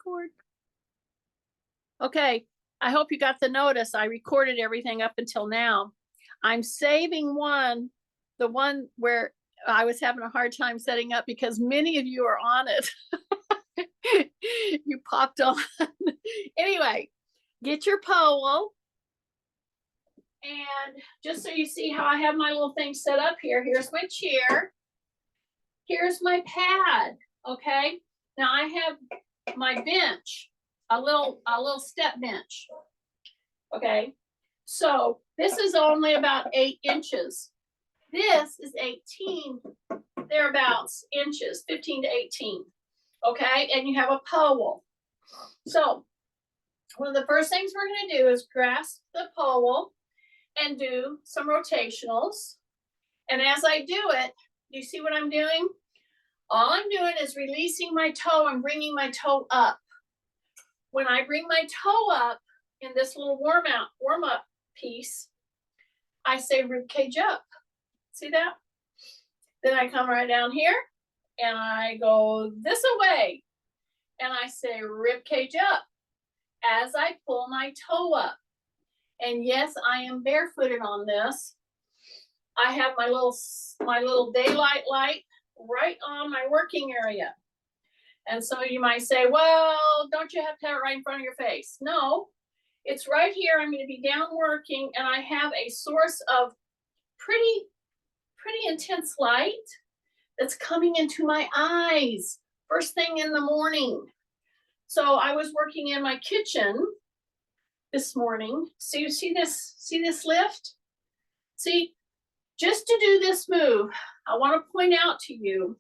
record. Okay, I hope you got the notice. I recorded everything up until now. I'm saving the one where I was having a hard time setting up because many of you are on it. You popped on. Anyway, get your pole. And just so you see how I have my little thing set up here, here's my chair. Here's my pad, okay? Now I have my bench, a little step bench, okay? So this is only about 8 inches. This is 18, thereabouts inches, 15 to 18, okay? And you have a pole. So one of the first things we're gonna do is grasp the pole and do some rotationals. And as I do it, you see what I'm doing? All I'm doing is releasing my toe and bringing my toe up. When I bring my toe up in this little warm up piece, I say rib cage up. See that? Then I come right down here and I go this away and I say rib cage up as I pull my toe up. And yes, I am barefooted on this. I have my little daylight light right on my working area. And so you might say, well, don't you have to have it right in front of your face? No, it's right here. I'm going to be down working and I have a source of pretty intense light that's coming into my eyes first thing in the morning. So I was working in my kitchen this morning. So you see this lift? See, just to do this move, I want to point out to you,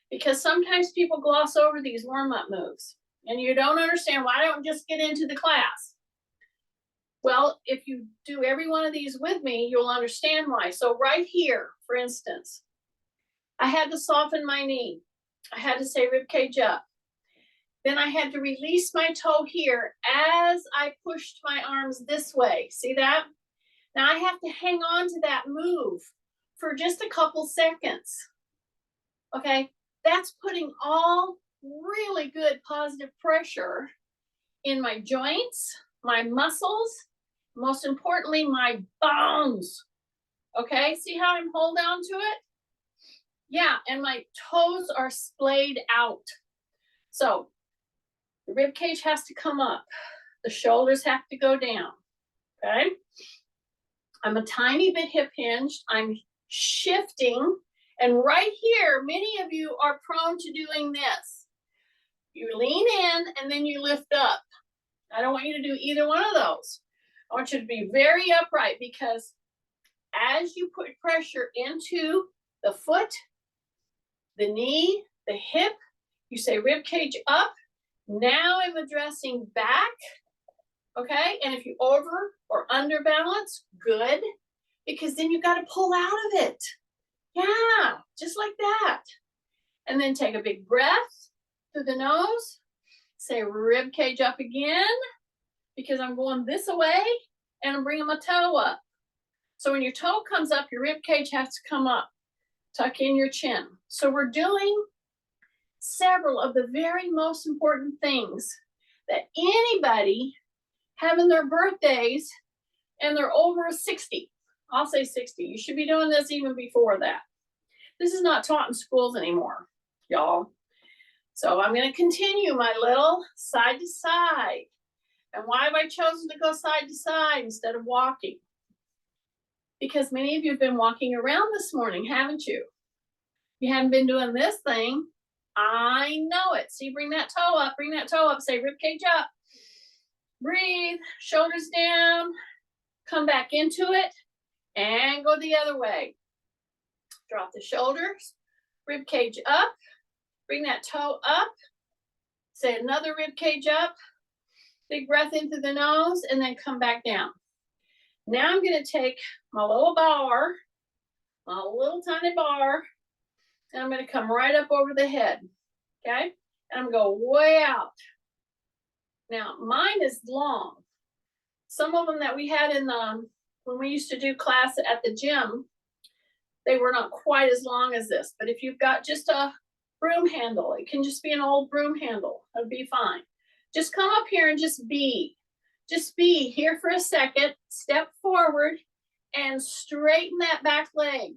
because sometimes people gloss over these warm-up moves and you don't understand why I don't just get into the class. Well, if you do every one of these with me, you'll understand why. So right here, for instance, I had to soften my knee. I had to say rib cage up. Then I had to release my toe here as I pushed my arms this way. See that? Now I have to hang on to that move for just a couple seconds. Okay, that's putting all really good positive pressure in my joints, my muscles, most importantly, my bones. Okay, see how I'm holding on to it? Yeah, and my toes are splayed out. So the rib cage has to come up. The shoulders have to go down, okay? I'm a tiny bit hip hinged. I'm shifting. And right here, many of you are prone to doing this. You lean in and then you lift up. I don't want you to do either one of those. I want you to be very upright, because as you put pressure into the foot, the knee, the hip, you say rib cage up. Now I'm addressing back, okay? And if you over or under balance, good, because then you got to pull out of it. Yeah, just like that. And then take a big breath through the nose. Say rib cage up again, because I'm going this way and I'm bringing my toe up. So when your toe comes up, your rib cage has to come up. Tuck in your chin. So we're doing several of the very most important things that anybody having their birthdays and they're over 60, I'll say 60. You should be doing this even before that. This is not taught in schools anymore, y'all. So I'm going to continue my little side to side. And why have I chosen to go side to side instead of walking? Because many of you have been walking around this morning, haven't you? You haven't been doing this thing. I know it. See, bring that toe up, say rib cage up. Breathe, shoulders down, come back into it, and go the other way. Drop the shoulders, rib cage up, bring that toe up, say another rib cage up, big breath into the nose, and then come back down. Now I'm going to take my little bar, my little tiny bar, and I'm going to come right up over the head, okay? And I'm going to go way out. Now, mine is long. Some of them that we had in when we used to do class at the gym, they were not quite as long as this. But if you've got just a broom handle, it can just be an old broom handle. That'd be fine. Just come up here and just be. Just be here for a second, step forward and straighten that back leg.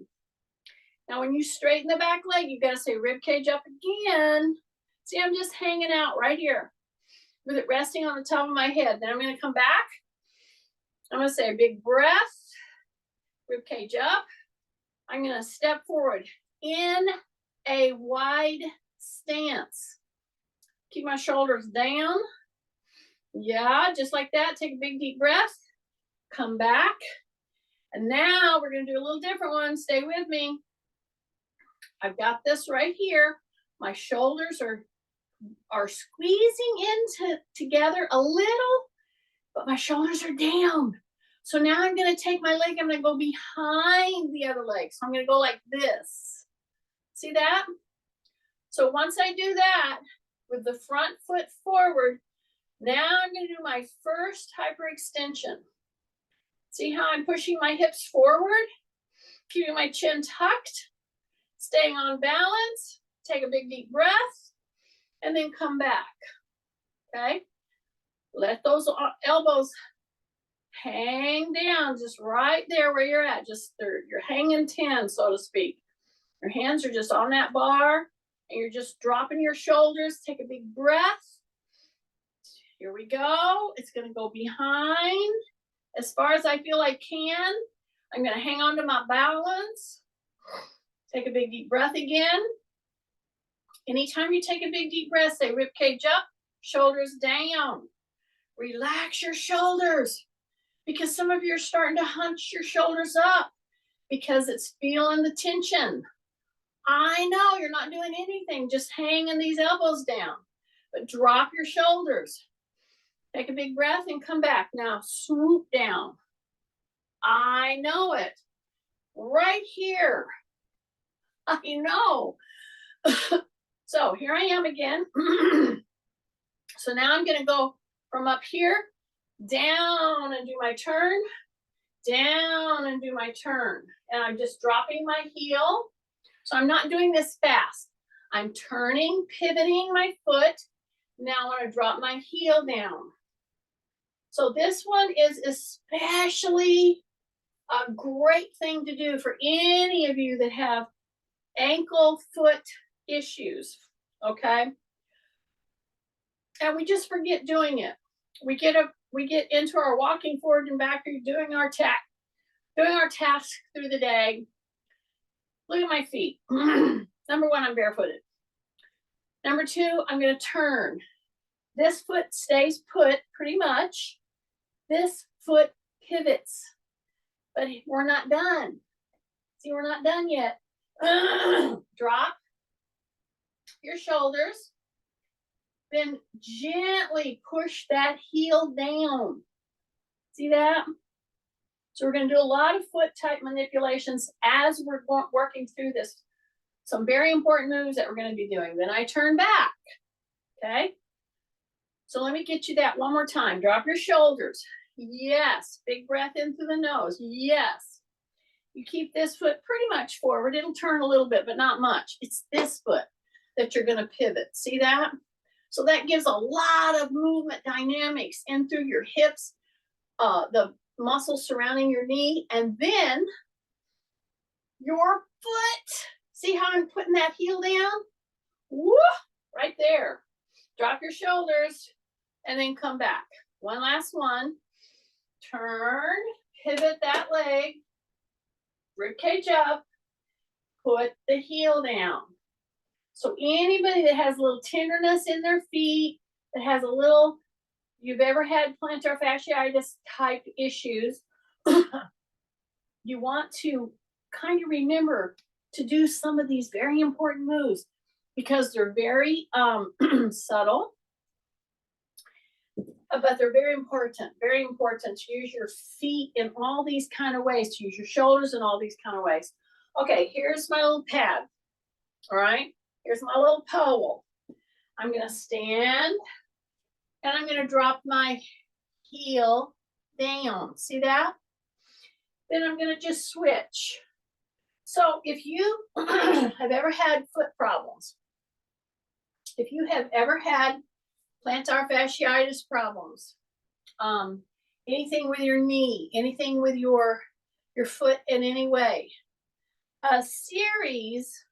Now, when you straighten the back leg, you've got to say rib cage up again. See, I'm just hanging out right here with it resting on the top of my head. Then I'm going to come back. I'm going to say a big breath, rib cage up. I'm going to step forward in a wide stance. Keep my shoulders down. Yeah, just like that. Take a big deep breath. Come back. And now we're going to do a little different one. Stay with me. I've got this right here. My shoulders are squeezing into together a little, but my shoulders are down. So now I'm going to take my leg. I'm going to go behind the other leg. So I'm going to go like this. See that? So once I do that with the front foot forward, now I'm going to do my first hyperextension. See how I'm pushing my hips forward, keeping my chin tucked, staying on balance. Take a big deep breath and then come back. Okay? Let those elbows hang down just right there where you're at. Just you're hanging 10, so to speak. Your hands are just on that bar and you're just dropping your shoulders. Take a big breath. Here we go. It's going to go behind as far as I feel I can. I'm going to hang on to my balance. Take a big deep breath again. Anytime you take a big deep breath, say rib cage up, shoulders down. Relax your shoulders because some of you are starting to hunch your shoulders up because it's feeling the tension. I know you're not doing anything, just hanging these elbows down, but drop your shoulders. Take a big breath and come back. Now swoop down. I know it. Right here. I know. So here I am again. So now I'm going to go from up here, down and do my turn, down and do my turn. And I'm just dropping my heel. So I'm not doing this fast. I'm turning, pivoting my foot. Now I want to drop my heel down. So this one is especially a great thing to do for any of you that have ankle foot issues, okay? And we just forget doing it. We get into our walking forward and back, doing our tasks through the day. Look at my feet. Number one, I'm barefooted. Number two, I'm going to turn. This foot stays put pretty much. This foot pivots. But we're not done. See, we're not done yet. Drop your shoulders. Then gently push that heel down. See that? So we're going to do a lot of foot type manipulations as we're working through this. Some very important moves that we're going to be doing. Then I turn back. Okay? So let me get you that one more time. Drop your shoulders. Yes. Big breath in through the nose. Yes. You keep this foot pretty much forward. It'll turn a little bit, but not much. It's this foot that you're going to pivot. See that? So that gives a lot of movement dynamics in through your hips, the muscles surrounding your knee, and then your foot. See how I'm putting that heel down? Woo! Right there. Drop your shoulders and then come back. One last one. Turn, pivot that leg, rib cage up, put the heel down. So anybody that has a little tenderness in their feet, that has a little, you've ever had plantar fasciitis type issues, you want to kind of remember to do some of these very important moves because they're very subtle, but they're very important to use your feet in all these kind of ways, to use your shoulders in all these kind of ways. Okay, here's my little pad. All right, here's my little pole. I'm going to stand and I'm going to drop my heel down. See that? Then I'm going to just switch. So if you have ever had foot problems, if you have ever had plantar fasciitis problems, anything with your knee, anything with your foot in any way. A series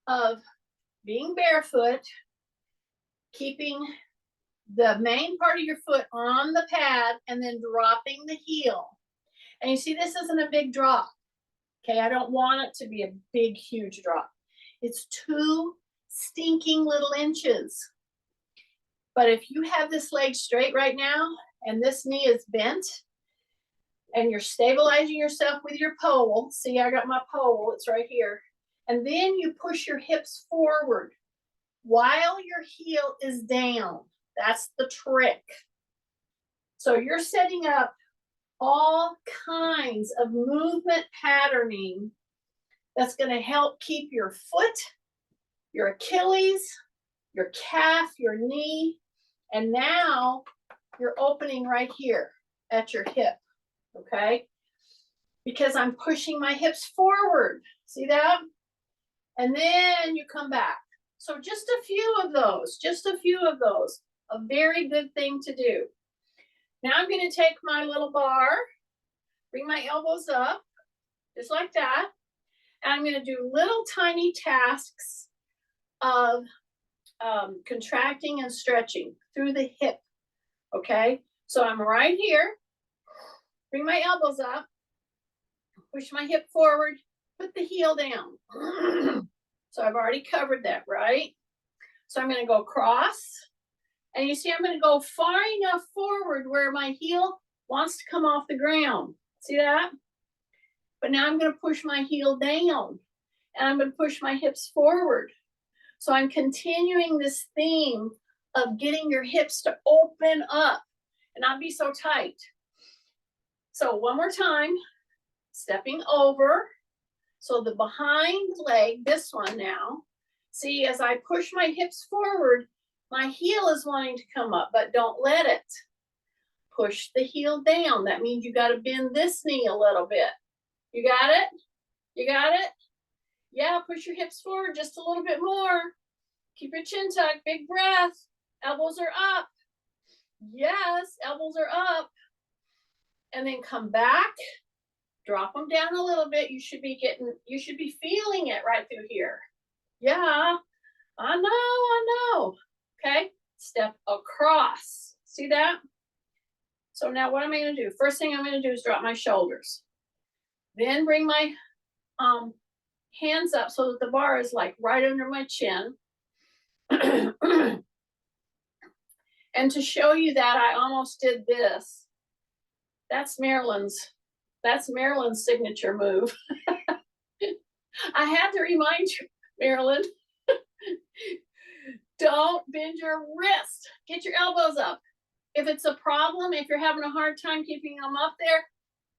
of being barefoot, keeping the main part of your foot on the pad and then dropping the heel. And you see, this isn't a big drop. Okay, I don't want it to be a big, huge drop. It's 2 stinking little inches. But if you have this leg straight right now and this knee is bent and you're stabilizing yourself with your pole, see, I got my pole, it's right here. And then you push your hips forward while your heel is down. That's the trick. So you're setting up all kinds of movement patterning that's going to help keep your foot, your Achilles, your calf, your knee, and now you're opening right here at your hip, okay? Because I'm pushing my hips forward, see that? And then you come back. So just a few of those, a very good thing to do. Now I'm going to take my little bar, bring my elbows up, just like that. And I'm going to do little tiny tasks of contracting and stretching through the hip, okay? So I'm right here, bring my elbows up, push my hip forward, put the heel down. So I've already covered that, right? So I'm going to go across. And you see, I'm going to go far enough forward where my heel wants to come off the ground. See that? But now I'm going to push my heel down. And I'm going to push my hips forward. So I'm continuing this theme of getting your hips to open up and not be so tight. So one more time, stepping over. So the behind leg, this one now. See, as I push my hips forward, my heel is wanting to come up, but don't let it. Push the heel down. That means you got to bend this knee a little bit. You got it? You got it? Yeah, push your hips forward just a little bit more. Keep your chin tucked, big breath. Elbows are up. Yes, elbows are up. And then come back. Drop them down a little bit. You should be feeling it right through here. Yeah, I know. Okay, step across. See that? So now what am I going to do? First thing I'm going to do is drop my shoulders. Then bring my hands up so that the bar is like right under my chin. And to show you that I almost did this, that's Marilyn's signature move. I had to remind you, Marilyn, don't bend your wrist. Get your elbows up. If it's a problem, if you're having a hard time keeping them up there,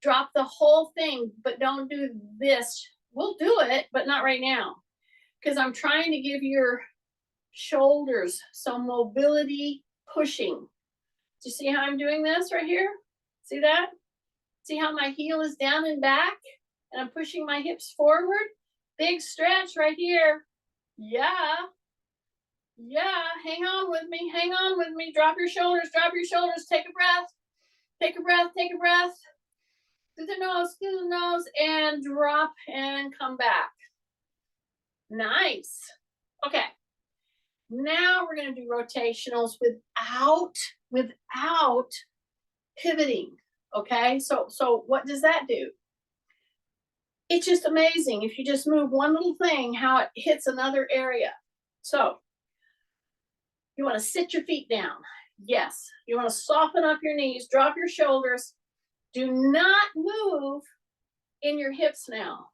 drop the whole thing, but don't do this. We'll do it, but not right now, because I'm trying to give your shoulders some mobility pushing. Do you see how I'm doing this right here? See that? See how my heel is down and back and I'm pushing my hips forward? Big stretch right here. Yeah, hang on with me, drop your shoulders, take a breath, through the nose, and drop and come back. Nice. Okay, now we're gonna do rotationals without pivoting, okay? So what does that do? It's just amazing if you just move one little thing, how it hits another area. So you want to sit your feet down. Yes. You want to soften up your knees, drop your shoulders. Do not move in your hips now,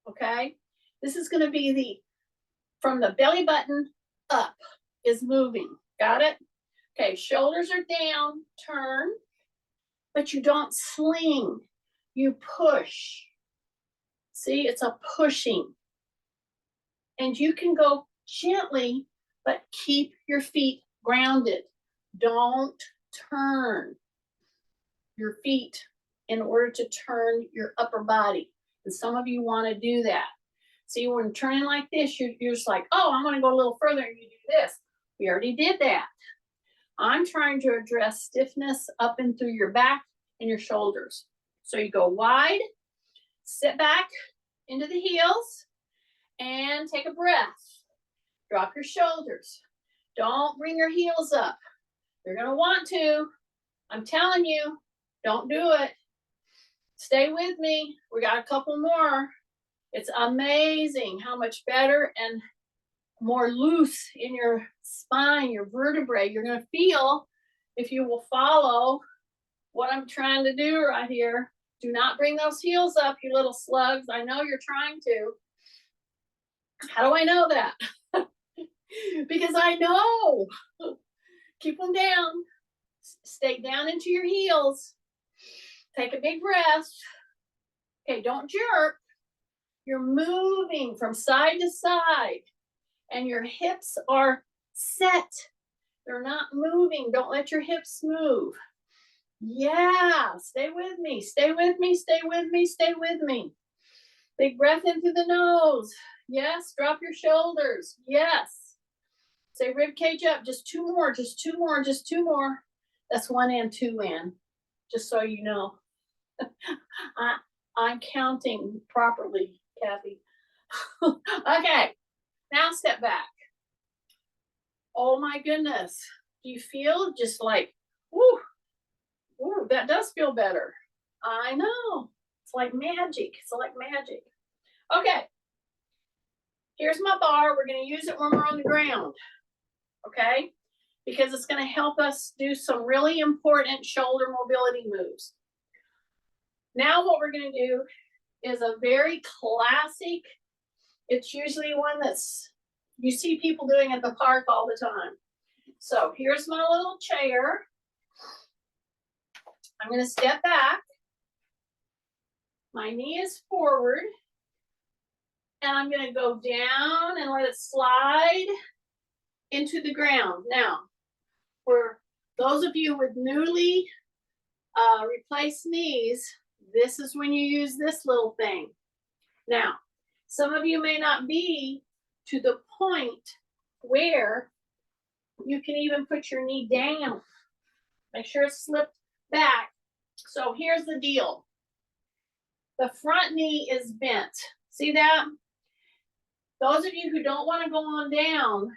okay? This is going to be from the belly button up is moving. Got it? Okay, shoulders are down, turn, but you don't sling. You push. See, it's a pushing. And you can go gently, but keep your feet grounded. Don't turn your feet in order to turn your upper body. And some of you want to do that. See, when turning like this, you're just like, oh, I'm going to go a little further and you do this. We already did that. I'm trying to address stiffness up and through your back and your shoulders. So you go wide, sit back into the heels, and take a breath. Drop your shoulders. Don't bring your heels up. You're gonna want to. I'm telling you, don't do it. Stay with me. We got a couple more. It's amazing how much better and more loose in your spine, your vertebrae, you're gonna feel if you will follow what I'm trying to do right here. Do not bring those heels up, you little slugs. I know you're trying to. How do I know that? Because I know. Keep them down. Stay down into your heels. Take a big breath. Okay, don't jerk. You're moving from side to side, and your hips are set. They're not moving. Don't let your hips move. Yeah, stay with me. Stay with me. Stay with me. Stay with me. Big breath in through the nose. Yes, drop your shoulders. Yes. Say rib cage up. Just two more. Just two more. Just two more. That's one and two in. Just so you know. I'm counting properly, Kathy. Okay, now step back. Oh my goodness. Do you feel just like, whoo, whoo, that does feel better. I know. It's like magic. It's like magic. Okay. Here's my bar. We're going to use it when we're on the ground. Okay? Because it's going to help us do some really important shoulder mobility moves. Now what we're going to do is a very classic, it's usually one that's, you see people doing at the park all the time. So here's my little chair. I'm going to step back. My knee is forward. And I'm going to go down and let it slide into the ground. Now, for those of you with newly replaced knees, this is when you use this little thing. Now, some of you may not be to the point where you can even put your knee down. Make sure it's slipped back. So here's the deal. The front knee is bent. See that? Those of you who don't want to go on down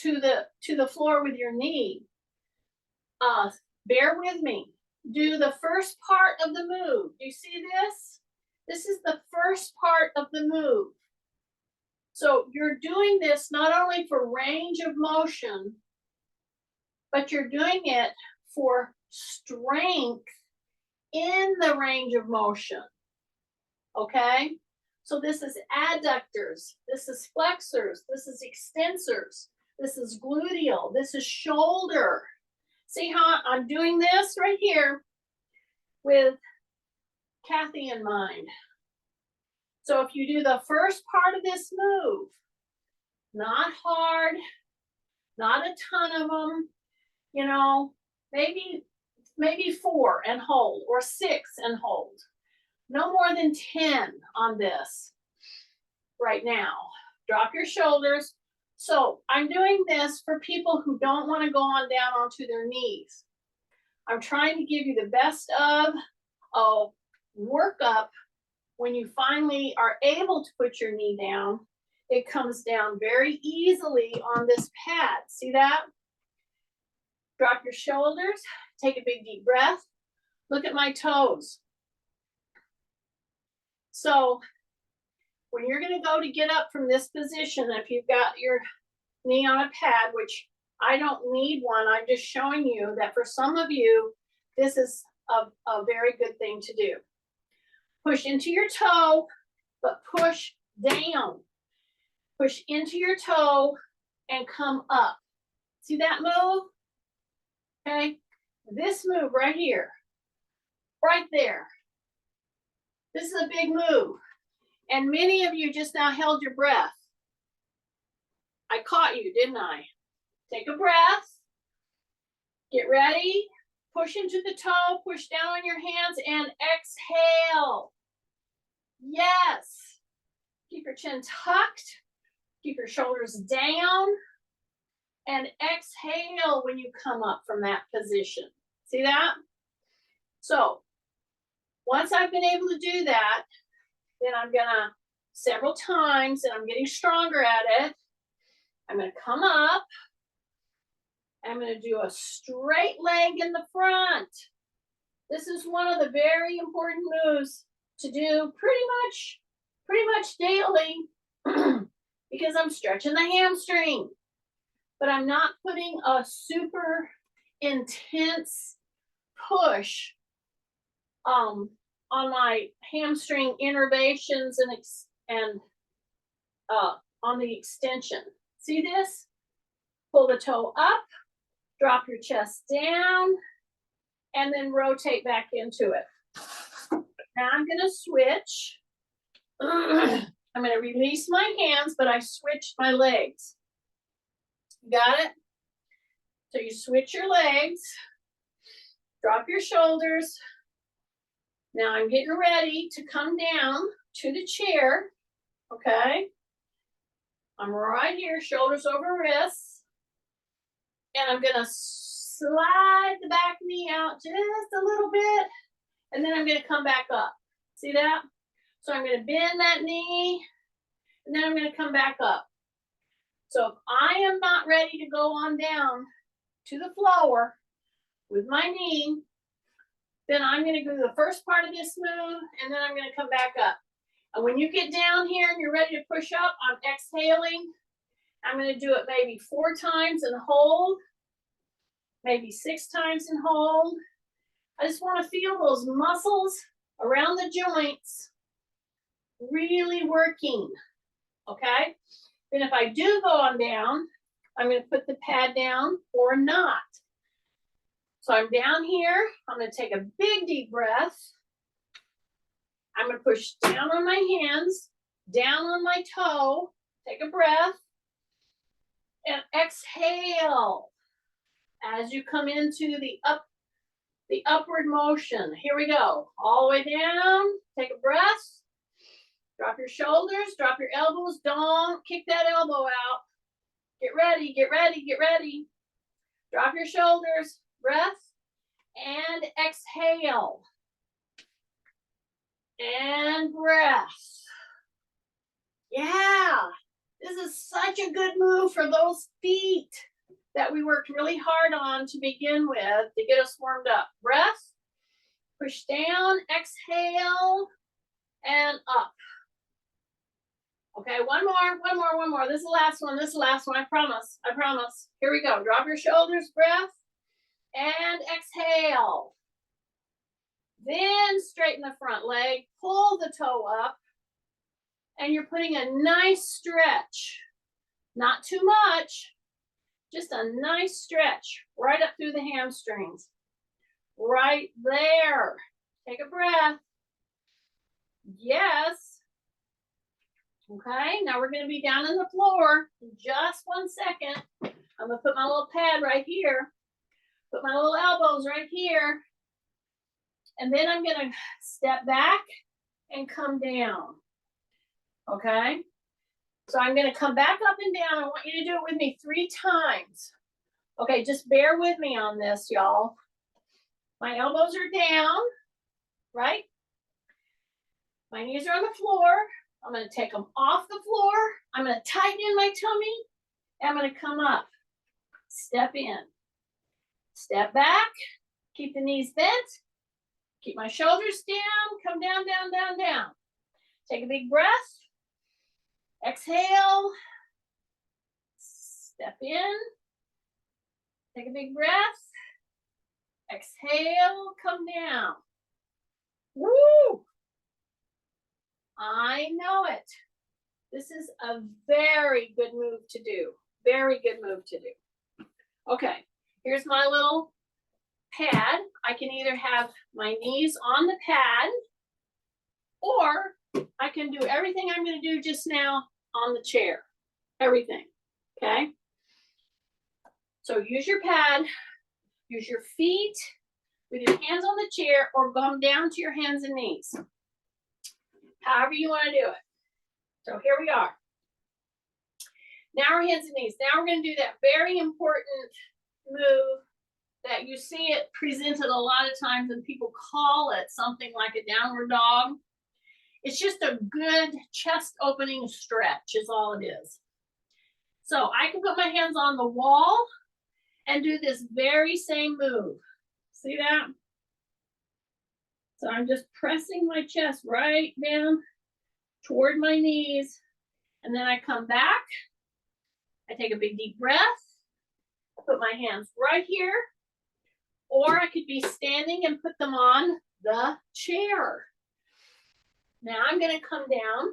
to the floor with your knee, bear with me. Do the first part of the move. Do you see this? This is the first part of the move. So you're doing this not only for range of motion, but you're doing it for strength in the range of motion. Okay? So this is adductors, this is flexors, this is extensors, this is gluteal, this is shoulder. See how I'm doing this right here with Kathy in mind. So if you do the first part of this move, not hard, not a ton of them, you know, maybe 4 and hold, or 6 and hold. No more than 10 on this right now. Drop your shoulders. So I'm doing this for people who don't want to go on down onto their knees. I'm trying to give you the best of a workup. When you finally are able to put your knee down, it comes down very easily on this pad. See that? Drop your shoulders. Take a big deep breath. Look at my toes. So when you're going to go to get up from this position, if you've got your knee on a pad, which I don't need one, I'm just showing you that for some of you, this is a very good thing to do. Push into your toe, but push down. Push into your toe and come up. See that move? Okay. This move right here, right there. This is a big move. And many of you just now held your breath. I caught you, didn't I? Take a breath. Get ready. Push into the toe, push down on your hands, and exhale. Yes. Keep your chin tucked. Keep your shoulders down. And exhale when you come up from that position. See that? So once I've been able to do that, then I'm gonna, several times, and I'm getting stronger at it, I'm gonna come up. I'm gonna do a straight leg in the front. This is one of the very important moves to do pretty much daily because I'm stretching the hamstring, but I'm not putting a super intense push on my hamstring innervations and on the extension. See this? Pull the toe up, drop your chest down, and then rotate back into it. Now I'm gonna switch. I'm gonna release my hands, but I switched my legs. Got it? So you switch your legs, drop your shoulders. Now I'm getting ready to come down to the chair, okay? I'm right here, shoulders over wrists. And I'm gonna slide the back knee out just a little bit, and then I'm gonna come back up. See that? So I'm gonna bend that knee, and then I'm gonna come back up. So if I am not ready to go on down to the floor with my knee, then I'm gonna do the first part of this move, and then I'm gonna come back up. And when you get down here and you're ready to push up, I'm exhaling. I'm gonna do it maybe 4 times and hold, maybe 6 times and hold. I just wanna feel those muscles around the joints really working, okay? Then if I do go on down, I'm gonna put the pad down or not. So I'm down here, I'm gonna take a big deep breath. I'm gonna push down on my hands, down on my toe, take a breath, and exhale as you come into the upward motion. Here we go, all the way down, take a breath, drop your shoulders, drop your elbows, don't kick that elbow out. Get ready, get ready, get ready. Drop your shoulders, breath, and exhale. And breath. Yeah, this is such a good move for those feet that we worked really hard on to begin with to get us warmed up. Breath, push down, exhale, and up. Okay, one more. This is the last one, I promise. Here we go, drop your shoulders, breath, and exhale. Then straighten the front leg, pull the toe up, and you're putting a nice stretch. Not too much, just a nice stretch right up through the hamstrings. Right there. Take a breath. Yes. Okay, now we're gonna be down on the floor in just 1 second. I'm gonna put my little pad right here, put my little elbows right here, and then I'm gonna step back and come down, okay? So I'm gonna come back up and down. I want you to do it with me 3 times. Okay, just bear with me on this, y'all. My elbows are down, right? My knees are on the floor. I'm gonna take them off the floor. I'm gonna tighten in my tummy. And I'm gonna come up, step in, step back, keep the knees bent, keep my shoulders down, come down, down, down, down. Take a big breath, exhale, step in, take a big breath, exhale, come down. Woo! I know it. This is a very good move to do. Very good move to do. Okay, here's my little pad. I can either have my knees on the pad, or I can do everything I'm going to do just now on the chair. Everything, okay? So use your pad, use your feet with your hands on the chair, or come down to your hands and knees. However you want to do it. So here we are. Now our hands and knees. Now we're going to do that very important move that you see it presented a lot of times and people call it something like a downward dog. It's just a good chest opening stretch is all it is. So I can put my hands on the wall and do this very same move. See that? So I'm just pressing my chest right down toward my knees. And then I come back. I take a big deep breath. Put my hands right here. Or I could be standing and put them on the chair. Now I'm going to come down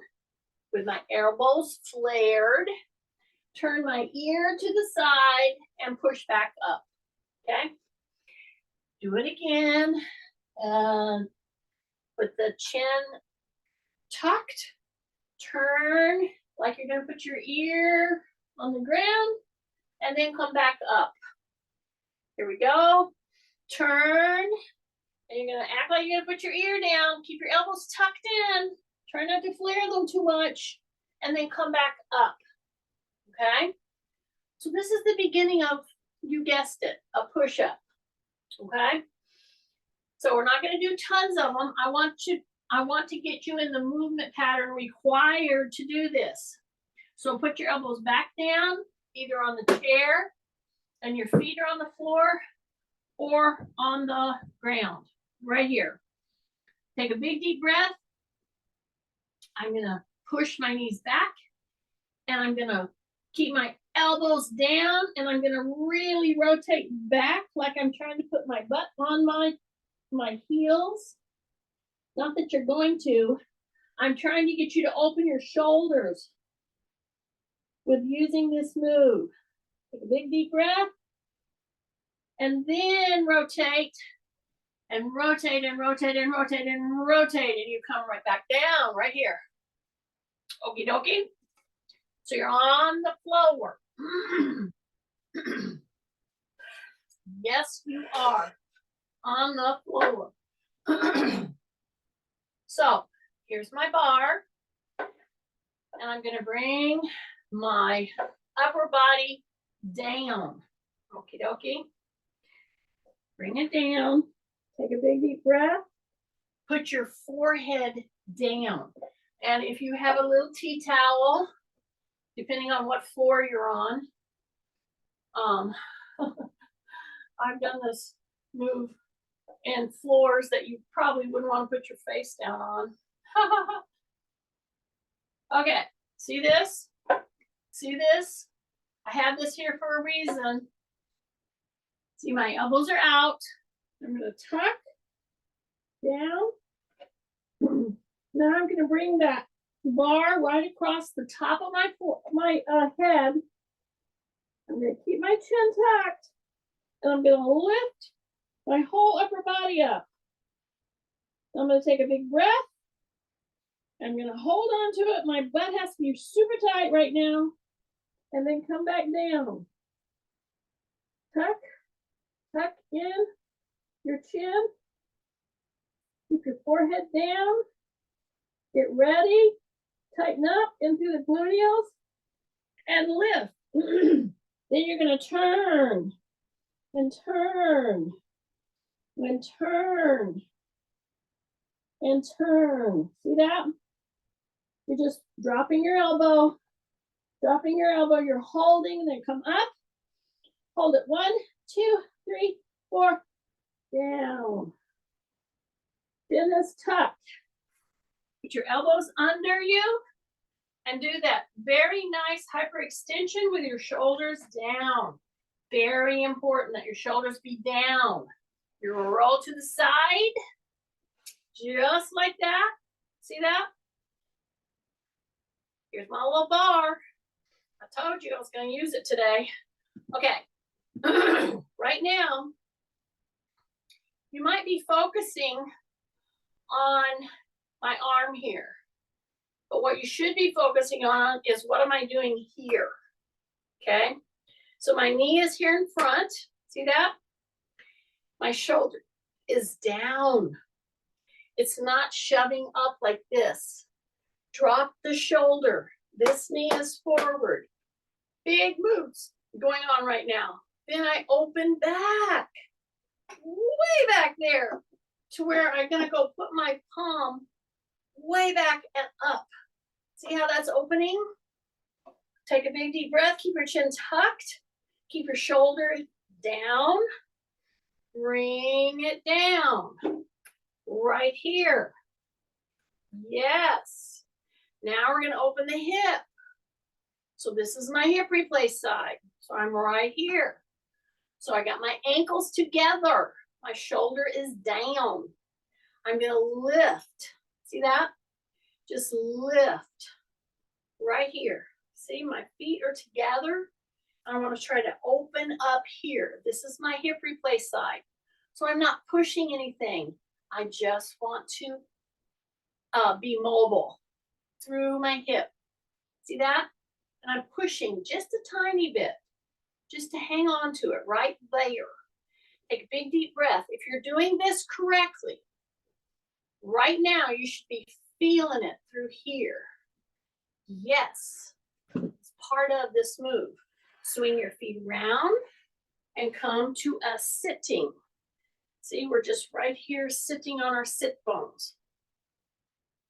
with my elbows flared. Turn my ear to the side and push back up. Okay? Do it again. Put the chin tucked. Turn like you're going to put your ear on the ground and then come back up. Here we go. Turn. And you're going to act like you're going to put your ear down. Keep your elbows tucked in. Try not to flare them too much. And then come back up. Okay? So this is the beginning of, you guessed it, a push-up. Okay? So we're not going to do tons of them. I want to get you in the movement pattern required to do this. So put your elbows back down, either on the chair and your feet are on the floor or on the ground, right here. Take a big deep breath. I'm going to push my knees back and I'm going to keep my elbows down and I'm going to really rotate back like I'm trying to put my butt on my heels. Not that you're going to. I'm trying to get you to open your shoulders with using this move. Take a big deep breath. And then rotate and rotate and rotate and rotate and rotate. And you come right back down right here. Okie dokie. So you're on the floor. Yes, you are on the floor. So here's my bar. And I'm going to bring my upper body down. Okie dokie. Bring it down. Take a big deep breath. Put your forehead down. And if you have a little tea towel, depending on what floor you're on, I've done this move in floors that you probably wouldn't want to put your face down on. Okay, see this? See this? I have this here for a reason. See, my elbows are out. I'm going to tuck down. Now I'm going to bring that bar right across the top of my head. I'm going to keep my chin tucked. And I'm going to lift my whole upper body up. I'm going to take a big breath. I'm going to hold on to it. My butt has to be super tight right now. And then come back down. Tuck. Tuck in your chin. Keep your forehead down. Get ready. Tighten up into the gluteals. And lift. Then you're going to turn. And turn. And turn. And turn. See that? You're just dropping your elbow. Dropping your elbow. You're holding. And then come up. Hold it. 1, 2, 3, 4. Down. Chin is tucked. Put your elbows under you. And do that very nice hyperextension with your shoulders down. Very important that your shoulders be down. You roll to the side. Just like that. See that? Here's my little bar. I told you I was going to use it today. Okay. Right now, you might be focusing on my arm here. But what you should be focusing on is what am I doing here? Okay. So my knee is here in front. See that? My shoulder is down. It's not shoving up like this. Drop the shoulder. This knee is forward. big moves going on right now. Then I open back, way back there to where I'm gonna go put my palm way back and up. See how that's opening? Take a big deep breath, keep your chin tucked, keep your shoulder down, bring it down, right here. Yes. Now we're gonna open the hip. So this is my hip replace side. So I'm right here. So I got my ankles together. My shoulder is down. I'm gonna lift. See that? Just lift right here. See, my feet are together. I want to try to open up here. This is my hip replace side. So I'm not pushing anything. I just want to be mobile through my hip. See that? And I'm pushing just a tiny bit, just to hang on to it right there. Take a big deep breath. If you're doing this correctly, right now you should be feeling it through here. Yes, it's part of this move. Swing your feet around and come to a sitting. See, we're just right here sitting on our sit bones.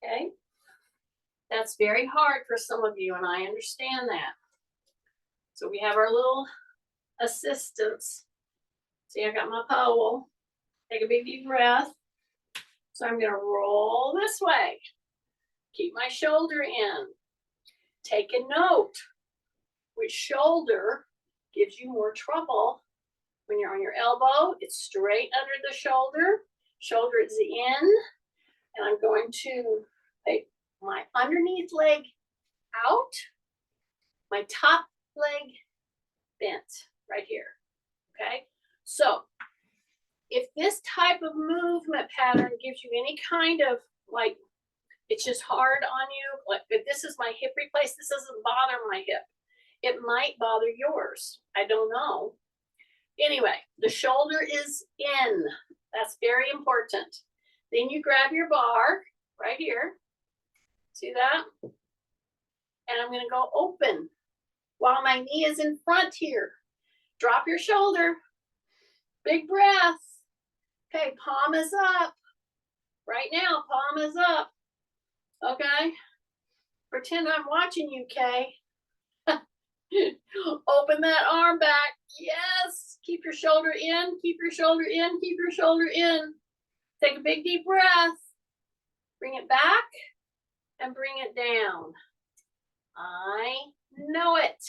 Okay? That's very hard for some of you, and I understand that. So we have our little assistants. See, I got my pole. Take a big deep breath. So I'm gonna roll this way. Keep my shoulder in. Take a note. Which shoulder gives you more trouble? When you're on your elbow, it's straight under the shoulder. Shoulder is in. And I'm going to take my underneath leg out. My top leg bent right here. Okay? So if this type of movement pattern gives you any kind of like, it's just hard on you, like if this is my hip replace, this doesn't bother my hip. It might bother yours. I don't know. Anyway, the shoulder is in. That's very important. Then you grab your bar right here. See that? And I'm gonna go open while my knee is in front here. Drop your shoulder. Big breath. Okay, palm is up. Right now, palm is up. Okay? Pretend I'm watching you, Kay. Open that arm back. Yes. Keep your shoulder in. Keep your shoulder in. Keep your shoulder in. Take a big deep breath. Bring it back and bring it down. I know it.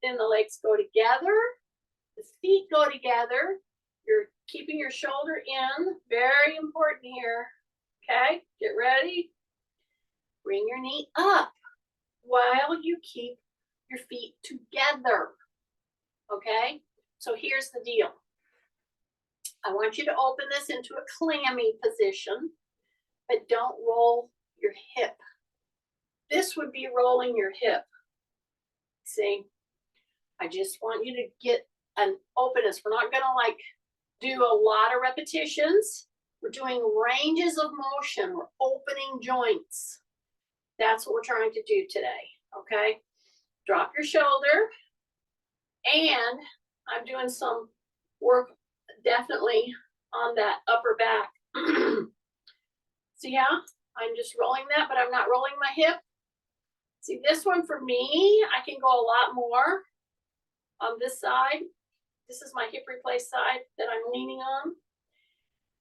Then the legs go together. The feet go together. You're keeping your shoulder in. Very important here. Okay, get ready. Bring your knee up while you keep your feet together. Okay, so here's the deal. I want you to open this into a clammy position, but don't roll your hip. This would be rolling your hip. See, I just want you to get an openness. We're not gonna like do a lot of repetitions. We're doing ranges of motion. We're opening joints. That's what we're trying to do today, okay? Drop your shoulder, and I'm doing some work definitely on that upper back. See how? I'm just rolling that, but I'm not rolling my hip. See, this one for me, I can go a lot more on this side. This is my hip replace side that I'm leaning on,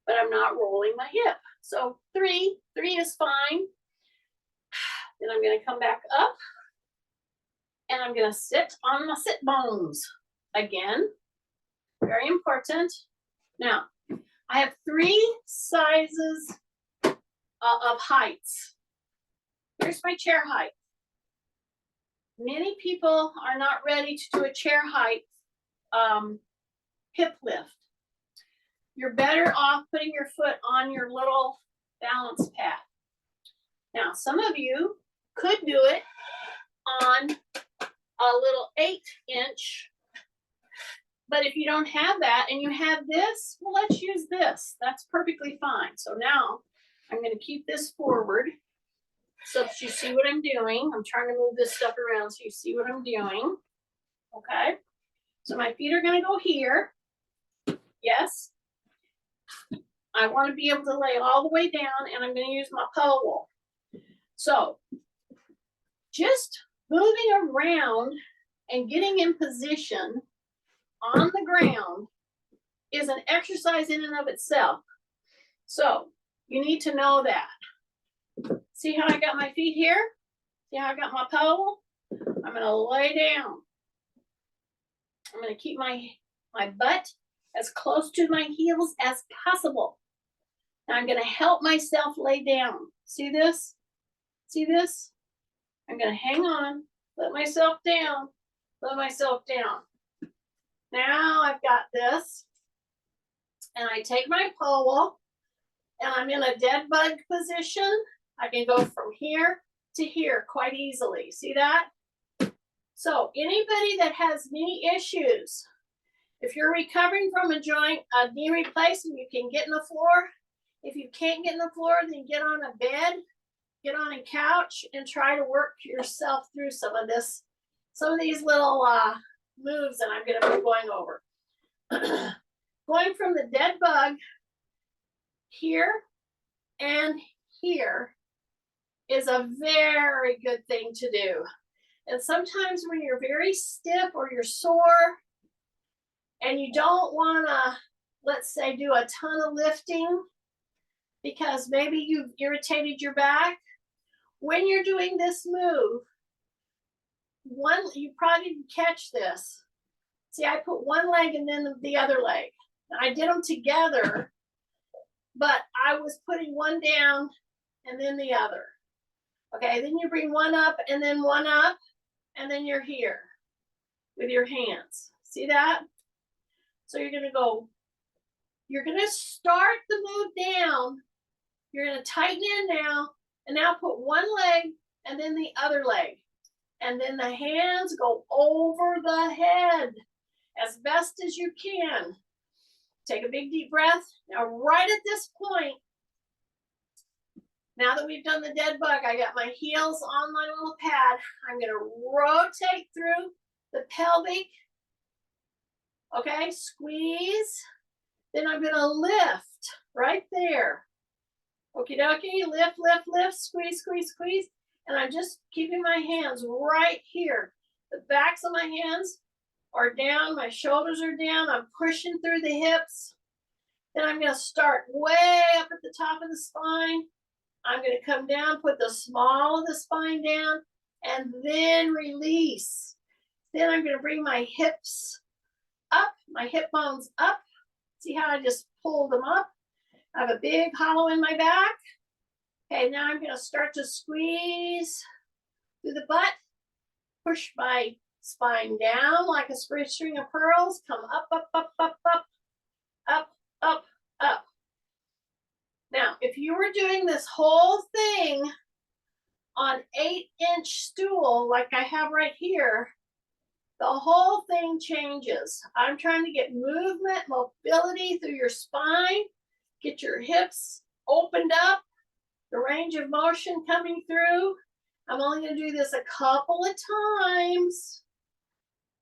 but I'm not rolling my hip. So three is fine. Then I'm gonna come back up and I'm gonna sit on my sit bones again. Very important. Now, I have 3 sizes of heights. Here's my chair height. Many people are not ready to do a chair height hip lift. You're better off putting your foot on your little balance pad. Now, some of you could do it on a little 8-inch, but if you don't have that and you have this, well, let's use this. That's perfectly fine. So now I'm going to keep this forward so that you see what I'm doing. I'm trying to move this stuff around so you see what I'm doing. Okay, so my feet are gonna go here. Yes. I want to be able to lay all the way down, and I'm going to use my pole. So just moving around and getting in position on the ground is an exercise in and of itself. So you need to know that. See how I got my feet here? See how I got my pole? I'm going to lay down. I'm going to keep my butt as close to my heels as possible. Now I'm going to help myself lay down. See this? See this? I'm going to hang on, let myself down, let myself down. Now I've got this, and I take my pole, and I'm in a dead bug position. I can go from here to here quite easily. See that? So anybody that has knee issues, if you're recovering from a knee replacement, you can get in the floor. If you can't get in the floor, then get on a bed, get on a couch, and try to work yourself through some of these little moves that I'm going to be going over. Going from the dead bug here and here is a very good thing to do. And sometimes when you're very stiff or you're sore and you don't want to, let's say, do a ton of lifting because maybe you've irritated your back, when you're doing this move, you probably didn't catch this. See, I put one leg and then the other leg. I did them together, but I was putting one down and then the other. Okay, then you bring one up and then one up, and then you're here with your hands. See that? So you're gonna start the move down. You're gonna tighten in now, and now put one leg and then the other leg. And then the hands go over the head as best as you can. Take a big deep breath. Now, right at this point, now that we've done the dead bug, I got my heels on my little pad. I'm going to rotate through the pelvic. Okay, squeeze. Then I'm going to lift right there. Okie dokie, lift, lift, lift, squeeze, squeeze, squeeze. And I'm just keeping my hands right here. The backs of my hands are down, my shoulders are down, I'm pushing through the hips. Then I'm going to start way up at the top of the spine. I'm going to come down, put the small of the spine down, and then release. Then I'm going to bring my hips up, my hip bones up. See how I just pulled them up? I have a big hollow in my back. Okay, now I'm going to start to squeeze through the butt, push my spine down like a string of pearls, come up, up, up, up, up, up, up, up. Now, if you were doing this whole thing on 8-inch stool like I have right here, the whole thing changes. I'm trying to get movement, mobility through your spine, get your hips opened up, the range of motion coming through. I'm only going to do this a couple of times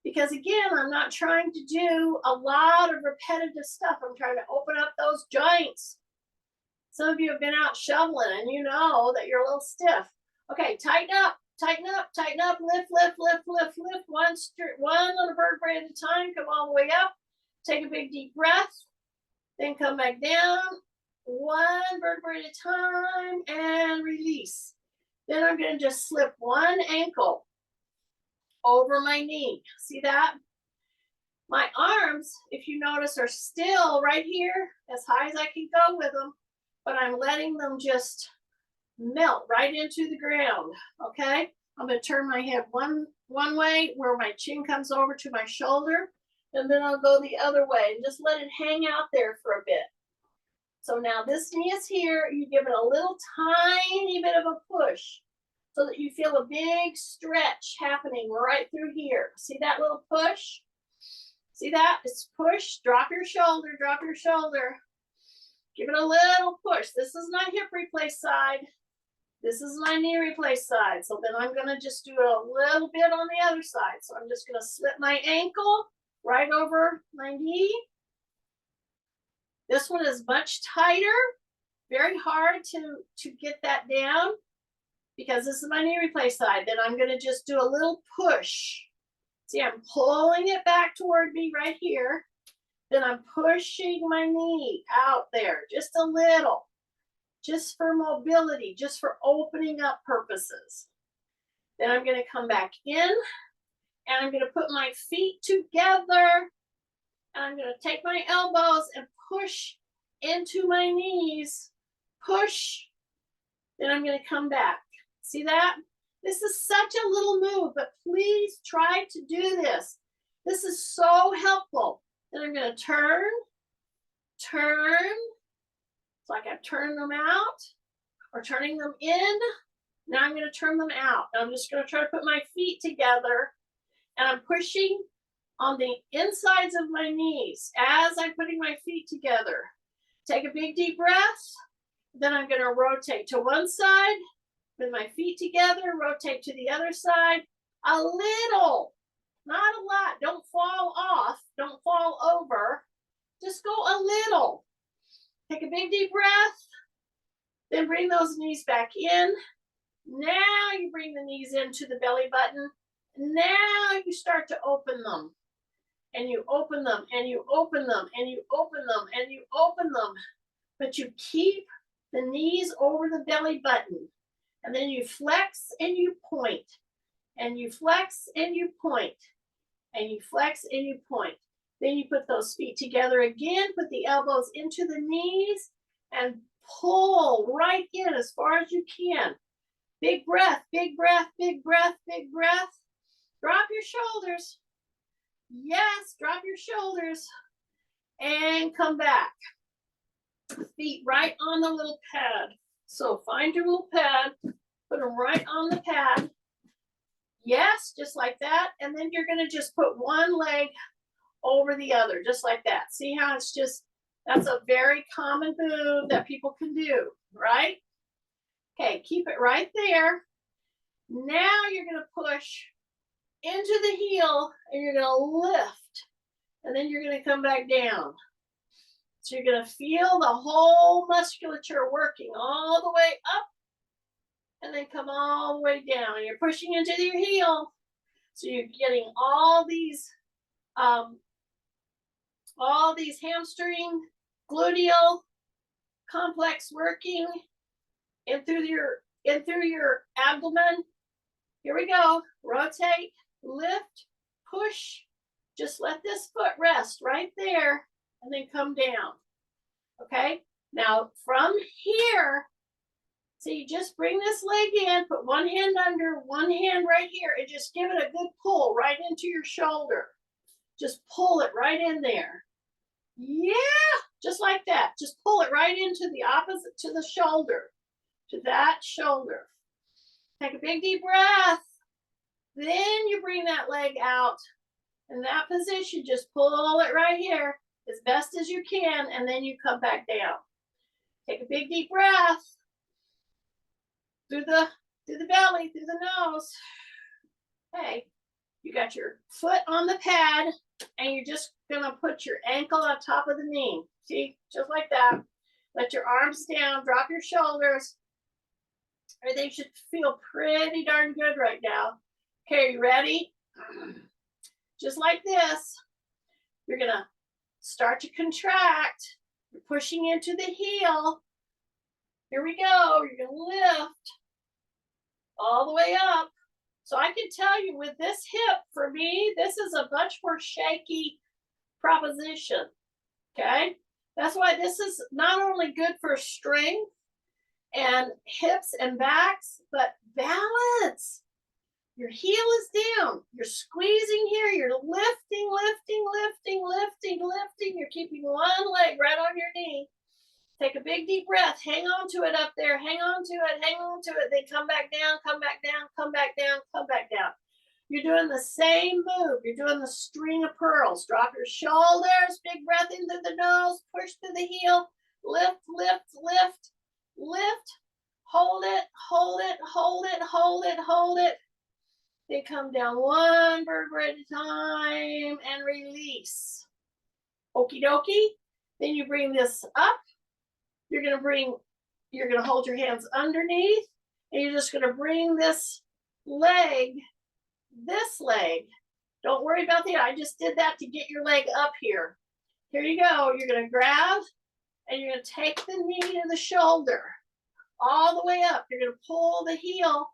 because, again, I'm not trying to do a lot of repetitive stuff. I'm trying to open up those joints. Some of you have been out shoveling and you know that you're a little stiff. Okay, tighten up, tighten up, tighten up, lift, lift, lift, lift, lift. One little vertebrae at a time. Come all the way up. Take a big deep breath. Then come back down. One vertebrae at a time and release. Then I'm going to just slip one ankle over my knee. See that? My arms, if you notice, are still right here as high as I can go with them, but I'm letting them just melt right into the ground. Okay? I'm going to turn my head one way where my chin comes over to my shoulder, and then I'll go the other way and just let it hang out there for a bit. So now this knee is here. You give it a little tiny bit of a push so that you feel a big stretch happening right through here. See that little push? See that? It's push. Drop your shoulder. Drop your shoulder. Give it a little push. This is not hip replace side. This is my knee replace side. So then I'm gonna just do a little bit on the other side. So I'm just gonna slip my ankle right over my knee. This one is much tighter, very hard to get that down because this is my knee replace side. Then I'm gonna just do a little push. See, I'm pulling it back toward me right here. Then I'm pushing my knee out there just a little, just for mobility, just for opening up purposes. Then I'm gonna come back in and I'm gonna put my feet together and I'm gonna take my elbows and push into my knees, push, then I'm gonna come back. See that? This is such a little move, but please try to do this. This is so helpful. Then I'm gonna turn, it's like I'm turning them out or turning them in. Now I'm gonna turn them out. I'm just gonna try to put my feet together and I'm pushing on the insides of my knees as I'm putting my feet together. Take a big deep breath. Then I'm gonna rotate to one side with my feet together, rotate to the other side. A little, not a lot. Don't fall off, don't fall over. Just go a little. Take a big deep breath. Then bring those knees back in. Now you bring the knees into the belly button. Now you start to open them. And you open them, and you open them, and you open them, and you open them. But you keep the knees over the belly button. And then you flex and you point. And you flex and you point. And you flex and you point. Then you put those feet together again, put the elbows into the knees, and pull right in as far as you can. Big breath, big breath, big breath, big breath. Drop your shoulders. Yes, drop your shoulders and come back. Feet right on the little pad. So find your little pad, put them right on the pad. Yes, just like that. And then you're going to just put one leg over the other, just like that. See how it's just, that's a very common move that people can do, right? Okay, keep it right there. Now you're going to push into the heel and you're going to lift and then you're going to come back down. So you're going to feel the whole musculature working all the way up and then come all the way down. You're pushing into your heel. So you're getting all these hamstring, gluteal complex working in through your abdomen. Here we go. Rotate, lift, push. Just let this foot rest right there and then come down. Okay? Now from here, so you just bring this leg in, put one hand under, one hand right here, and just give it a good pull right into your shoulder. Just pull it right in there. Yeah, just like that. Just pull it right into the opposite, to the shoulder, to that shoulder. Take a big deep breath. Then you bring that leg out in that position. Just pull it right here as best as you can, and then you come back down. Take a big deep breath through the belly, through the nose. Okay, you got your foot on the pad, and you're just gonna put your ankle on top of the knee. See, just like that. Let your arms down, drop your shoulders. Everything should feel pretty darn good right now. Okay, you ready? Just like this, you're gonna start to contract. You're pushing into the heel. Here we go. You're gonna lift all the way up. So I can tell you with this hip, for me, this is a much more shaky proposition. Okay, that's why this is not only good for strength and hips and backs, but balance. Your heel is down. You're squeezing here. You're lifting, lifting, lifting, lifting, lifting. You're keeping one leg right on your knee. Take a big deep breath. Hang on to it up there. Hang on to it. Hang on to it. Then come back down, come back down, come back down, come back down. You're doing the same move. You're doing the string of pearls. Drop your shoulders. Big breath into the nose. Push to the heel. Lift, lift, lift, lift. Hold it, hold it, hold it, hold it, hold it. Then come down one vertebra at a time and release. Okie dokie. Then you bring this up. You're gonna hold your hands underneath, and you're just gonna bring this leg. Don't worry about the, I just did that to get your leg up here. Here you go. You're gonna grab, and you're gonna take the knee to the shoulder all the way up. You're gonna pull the heel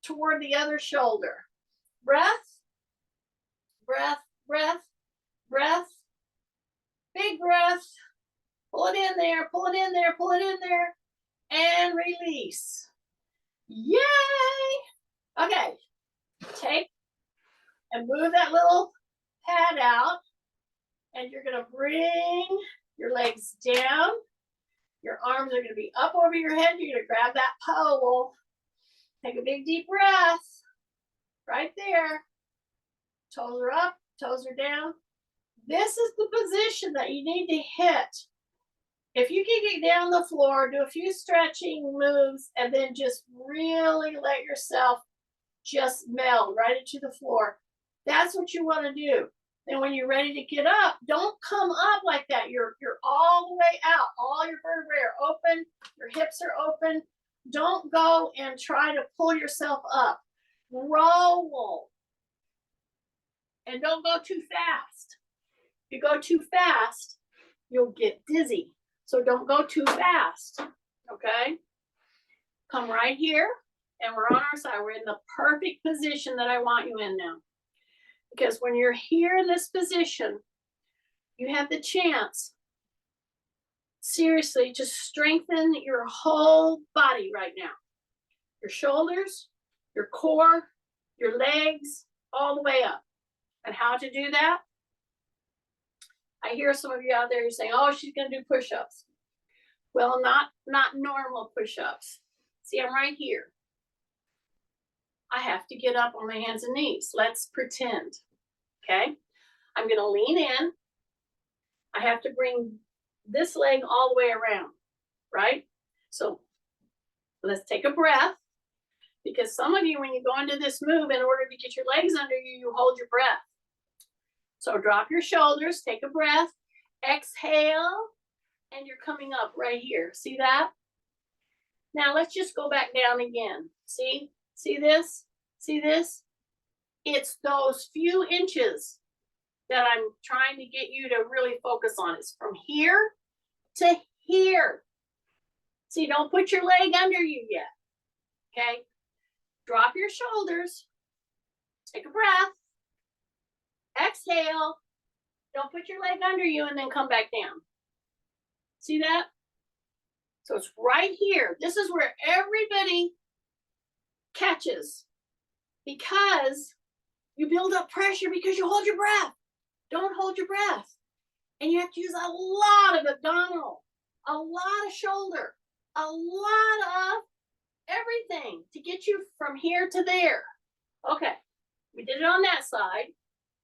toward the other shoulder. Breath, breath, breath, breath. Big breath. Pull it in there, pull it in there, pull it in there, and release. Yay! Okay, take and move that little pad out, and you're gonna bring your legs down. Your arms are gonna be up over your head. You're gonna grab that pole. Take a big deep breath. Right there. Toes are up, toes are down. This is the position that you need to hit. If you can get down the floor, do a few stretching moves, and then just really let yourself just meld right into the floor. That's what you want to do. Then when you're ready to get up, don't come up like that. You're all the way out. All your vertebrae are open. Your hips are open. Don't go and try to pull yourself up. Roll. And don't go too fast. If you go too fast, you'll get dizzy. So don't go too fast, okay? Come right here, and we're on our side. We're in the perfect position that I want you in now. Because when you're here in this position, you have the chance, seriously, to strengthen your whole body right now. Your shoulders, your core, your legs, all the way up. And how to do that? I hear some of you out there, you're saying, oh, she's gonna do push-ups. Well, not normal push-ups. See, I'm right here. I have to get up on my hands and knees. Let's pretend, okay? I'm gonna lean in. I have to bring this leg all the way around, right? So let's take a breath, because some of you, when you go into this move, in order to get your legs under you, you hold your breath. So drop your shoulders, take a breath, exhale, and you're coming up right here. See that? Now let's just go back down again. See this? See this? It's those few inches that I'm trying to get you to really focus on. It's from here to here. See, don't put your leg under you yet, okay? Drop your shoulders, take a breath, exhale, don't put your leg under you, and then come back down. See that? So it's right here. This is where everybody catches, because you build up pressure because you hold your breath. Don't hold your breath. And you have to use a lot of abdominal, a lot of shoulder, a lot of everything to get you from here to there. Okay, we did it on that side.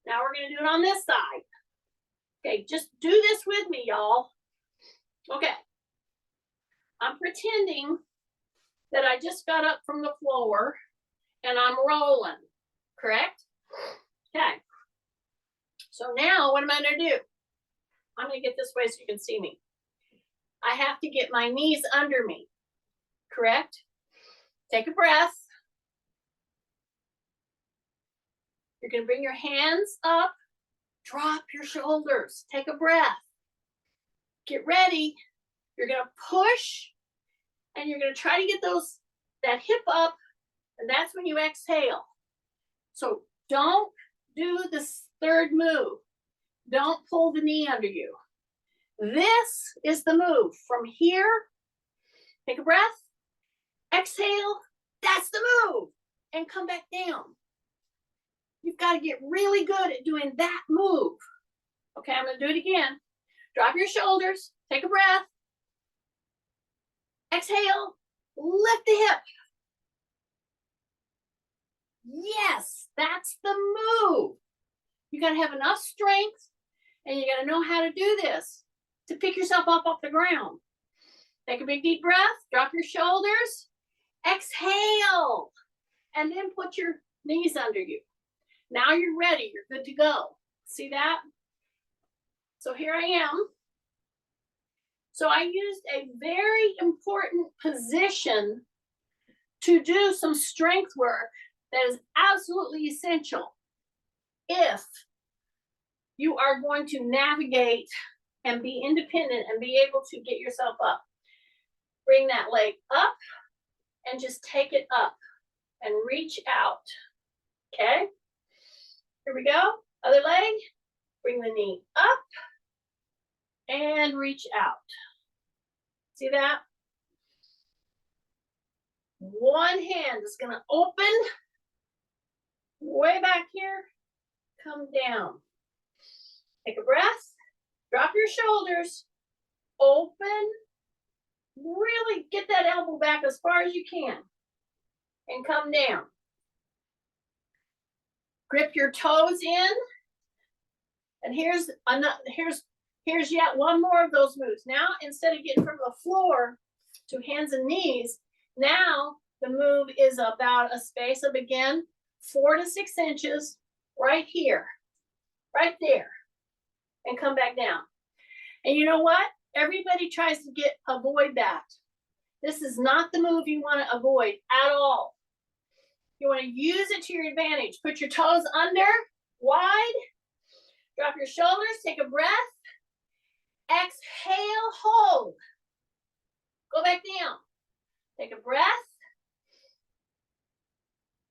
Now we're gonna do it on this side. Okay, just do this with me, y'all. Okay, I'm pretending that I just got up from the floor and I'm rolling, correct? Okay, so now what am I gonna do? I'm gonna get this way so you can see me. I have to get my knees under me, correct? Take a breath. You're gonna bring your hands up, drop your shoulders, take a breath. Get ready. You're gonna push, and you're gonna try to get that hip up, and that's when you exhale. So don't do this third move. Don't pull the knee under you. This is the move. From here, take a breath, exhale, that's the move, and come back down. You've got to get really good at doing that move. Okay, I'm gonna do it again. Drop your shoulders, take a breath, exhale, lift the hip. Yes, that's the move. You gotta have enough strength, and you gotta know how to do this to pick yourself up off the ground. Take a big deep breath, drop your shoulders, Exhale. And then put your knees under you. Now you're ready. You're good to go. See that? So here I am. So I used a very important position to do some strength work that is absolutely essential if you are going to navigate and be independent and be able to get yourself up. Bring that leg up and just take it up and reach out. Okay? Here we go. Other leg. Bring the knee up and reach out. See that? One hand is going to open way back here. Come down. Take a breath. Drop your shoulders. Open. Really get that elbow back as far as you can. And come down. Grip your toes in. And here's yet one more of those moves. Now, instead of getting from the floor to hands and knees, now the move is about a space of, again, 4 to 6 inches right here, right there, and come back down. And you know what? Everybody tries to avoid that. This is not the move you want to avoid at all. You want to use it to your advantage. Put your toes under, wide. Drop your shoulders, take a breath. Exhale, hold. Go back down. Take a breath.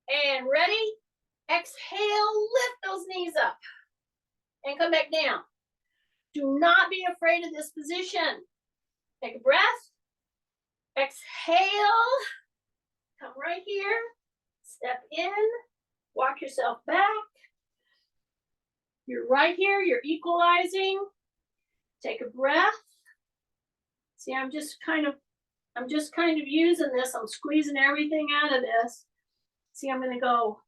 And ready? Exhale, lift those knees up. And come back down. Do not be afraid of this position. Take a breath. Exhale. Come right here. Step in. Walk yourself back. You're right here. You're equalizing. Take a breath. See, I'm just kind of using this. I'm squeezing everything out of this. See, I'm going to go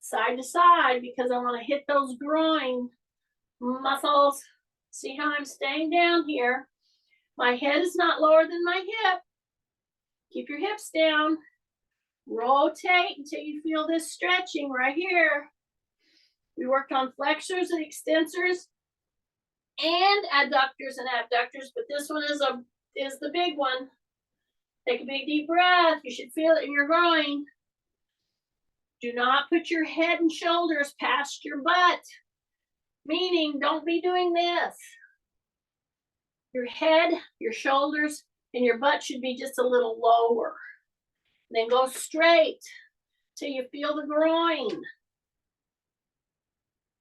side to side because I want to hit those groin muscles. See how I'm staying down here. My head is not lower than my hip. Keep your hips down. Rotate until you feel this stretching right here. We worked on flexors and extensors and adductors and abductors, but this one is the big one. Take a big deep breath. You should feel it in your groin. Do not put your head and shoulders past your butt. Meaning, don't be doing this. Your head, your shoulders, and your butt should be just a little lower. Then go straight till you feel the groin.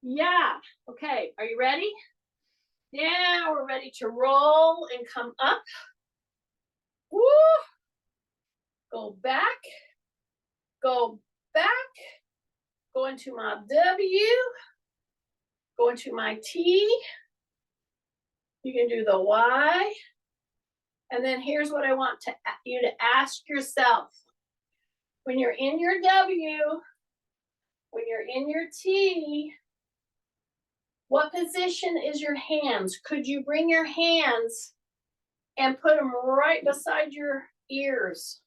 Yeah. Okay. Are you ready? Now we're ready to roll and come up. Woo. Go back. Go back. Go into my W. Go into my T. You can do the Y. And then here's what I want you to ask yourself. When you're in your W, when you're in your T, what position is your hands? Could you bring your hands and put them right beside your ears?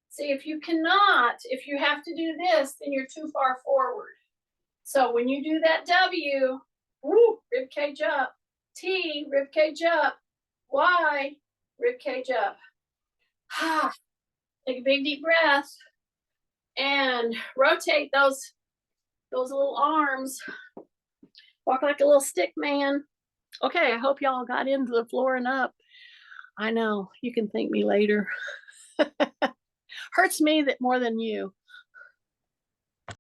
See, if you cannot, if you have to do this, then you're too far forward. So when you do that W, woo, rib cage up. T, rib cage up. Y, rib cage up. Take a big deep breath and rotate those little arms. Walk like a little stick man. Okay, I hope y'all got into the floor and up. I know, you can thank me later. Hurts me that more than you.